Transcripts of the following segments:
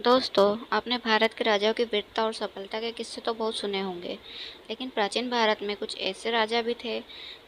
दोस्तों, आपने भारत के राजाओं की वीरता और सफलता के किस्से तो बहुत सुने होंगे, लेकिन प्राचीन भारत में कुछ ऐसे राजा भी थे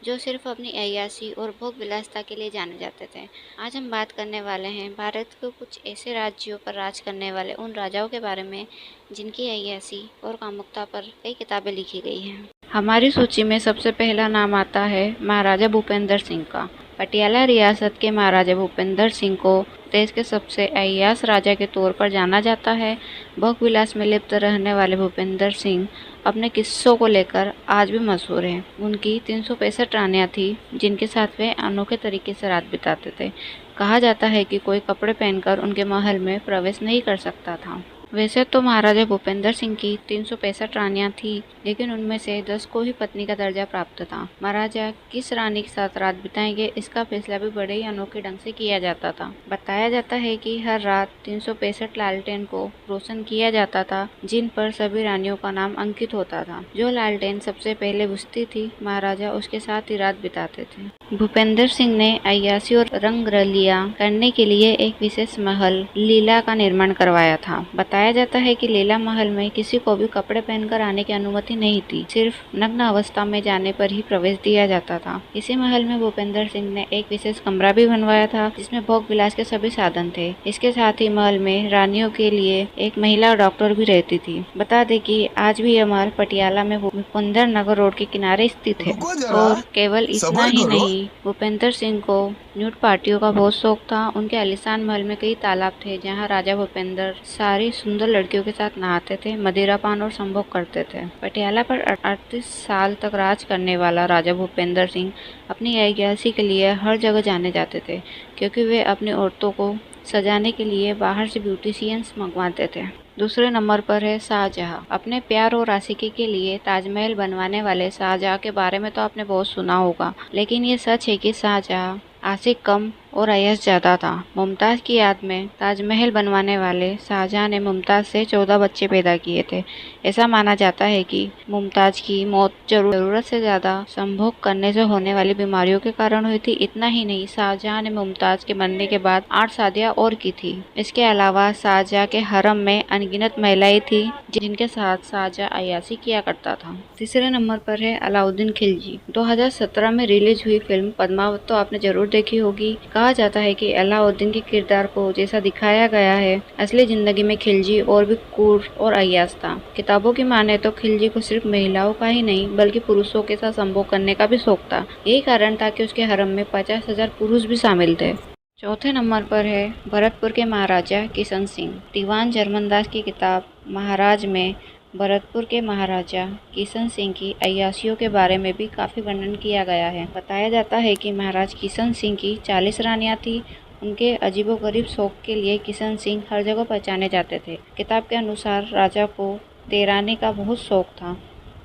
जो सिर्फ अपनी अय्याशी और भोग विलासिता के लिए जाने जाते थे। आज हम बात करने वाले हैं भारत के कुछ ऐसे राज्यों पर राज करने वाले उन राजाओं के बारे में जिनकी अय्याशी और कामुकता पर कई किताबें लिखी गई हैं। हमारी सूची में सबसे पहला नाम आता है महाराजा भूपेंद्र सिंह का। पटियाला रियासत के महाराजा भूपेंद्र सिंह को देश के सबसे अय्याश राजा के तौर पर जाना जाता है। भोग विलास में लिप्त रहने वाले भूपेंद्र सिंह अपने किस्सों को लेकर आज भी मशहूर हैं। उनकी 365 रानियां थी जिनके साथ वे अनोखे तरीके से रात बिताते थे। कहा जाता है कि कोई कपड़े पहनकर उनके महल में प्रवेश नहीं कर सकता था। वैसे तो महाराजा भूपेंद्र सिंह की 365 रानियां थी, लेकिन उनमें से 10 को ही पत्नी का दर्जा प्राप्त था। महाराजा किस रानी के साथ रात बिताएंगे, इसका फैसला भी बड़े ही अनोखे ढंग से किया जाता था। बताया जाता है कि हर रात 365 लालटेन को रोशन किया जाता था, जिन पर सभी रानियों का नाम अंकित होता था। जो लालटेन सबसे पहले बुझती थी, महाराजा उसके साथ ही रात बिताते थे। भूपेंद्र सिंह ने अय्याशी और रंगरलिया करने के लिए एक विशेष महल लीला का निर्माण करवाया था। बताया जाता है कि लीला महल में किसी को भी कपड़े पहनकर आने की अनुमति नहीं थी, सिर्फ नग्न अवस्था में जाने पर ही प्रवेश दिया जाता था। इसी महल में भूपेंद्र सिंह ने एक विशेष कमरा भी बनवाया था, जिसमें भोग विलास के सभी साधन थे। इसके साथ ही महल में रानियों के लिए एक महिला डॉक्टर भी रहती थी। बता दें कि आज भी यह महल पटियाला में भूपेंद्र नगर रोड के किनारे स्थित है। और केवल इतना ही नहीं, भूपेंद्र सिंह को न्यूड पार्टियों का बहुत शौक था। उनके आलीशान महल में कई तालाब थे, जहां राजा भूपेंद्र सारी सुंदर लड़कियों के साथ नहाते थे, मदिरापान और संभोग करते थे। पटियाला पर 38 साल तक राज करने वाला राजा भूपेंद्र सिंह अपनी अय्याशी के लिए हर जगह जाने जाते थे, क्योंकि वे अपनी औरतों को सजाने के लिए बाहर से ब्यूटिशियंस मंगवाते थे। दूसरे नंबर पर है शाहजहां। अपने प्यार और आशिकी के लिए ताजमहल बनवाने वाले शाहजहां के बारे में तो आपने बहुत सुना होगा, लेकिन ये सच है कि शाहजहां आशिक कम और अय्याश ज्यादा था। मुमताज की याद में ताजमहल बनवाने वाले शाहजहां ने मुमताज से 14 बच्चे पैदा किए थे। ऐसा माना जाता है कि मुमताज की मौत जरूरत से ज्यादा संभोग करने से होने वाली बीमारियों के कारण हुई थी। इतना ही नहीं, शाहजहां ने मुमताज के मरने के बाद 8 शादियां और की थी। इसके अलावा शाहजहां के हरम में अनगिनत महिलाएं थी, जिनके साथ शाहजहां अय्याशी किया करता था। तीसरे नंबर पर है अलाउद्दीन खिलजी। 2017 में रिलीज हुई फिल्म पद्मावत तो आपने जरूर देखी होगी। कहा जाता है कि अलाउद्दीन के किरदार को जैसा दिखाया गया है, असली जिंदगी में खिलजी और भी क्रूर और अय्याश था। किताबों की माने तो खिलजी को सिर्फ महिलाओं का ही नहीं, बल्कि पुरुषों के साथ संभोग करने का भी शौक था। यही कारण था कि उसके हरम में 50,000 पुरुष भी शामिल थे। चौथे नंबर पर है भरतपुर के महाराजा किशन सिंह। दीवान जरमनदास की किताब महाराज में भरतपुर के महाराजा किशन सिंह की अय्याशियों के बारे में भी काफी वर्णन किया गया है। बताया जाता है कि महाराज किशन सिंह की 40 रानियां थी। उनके अजीबोगरीब शौक के लिए किशन सिंह हर जगह पहचाने जाते थे। किताब के अनुसार राजा को तैराने का बहुत शौक था।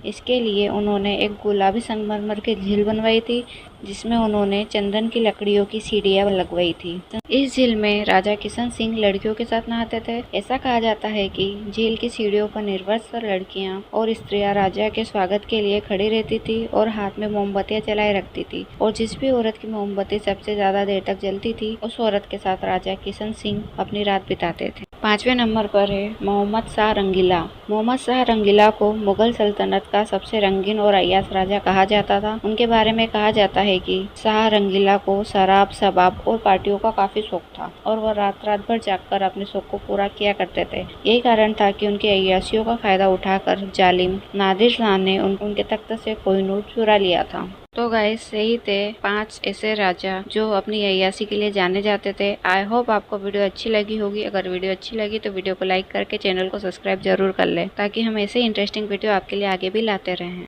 इसके लिए उन्होंने एक गुलाबी संगमरमर की झील बनवाई थी, जिसमें उन्होंने चंदन की लकड़ियों की सीढ़ियां लगवाई थी। इस झील में राजा किशन सिंह लड़कियों के साथ नहाते थे। ऐसा कहा जाता है कि झील की सीढ़ियों पर निर्वस्त्र लड़कियां और स्त्रियां राजा के स्वागत के लिए खड़ी रहती थी और हाथ में मोमबत्तियां जलाए रखती थी, और जिस भी औरत की मोमबत्ती सबसे ज्यादा देर तक जलती थी, उस औरत के साथ राजा किशन सिंह अपनी रात बिताते थे। पांचवें नंबर पर है मोहम्मद शाह रंगीला। मोहम्मद शाह रंगीला को मुगल सल्तनत का सबसे रंगीन और अय्याश राजा कहा जाता था। उनके बारे में कहा जाता है कि शाह रंगीला को शराब, शबाब और पार्टियों का काफी शौक था, और वह रात रात भर जागकर अपने शौक को पूरा किया करते थे। यही कारण था कि उनकी अय्याशियों का फायदा उठाकर जालिम नादिर शाह ने उनके तख्त से कोहिनूर चुरा लिया था। तो गाइस, यही थे 5 ऐसे राजा जो अपनी अय्याशी के लिए जाने जाते थे। आई होप आपको वीडियो अच्छी लगी होगी। अगर वीडियो अच्छी लगी तो वीडियो को लाइक करके चैनल को सब्सक्राइब जरूर कर ले, ताकि हम ऐसे इंटरेस्टिंग वीडियो आपके लिए आगे भी लाते रहें।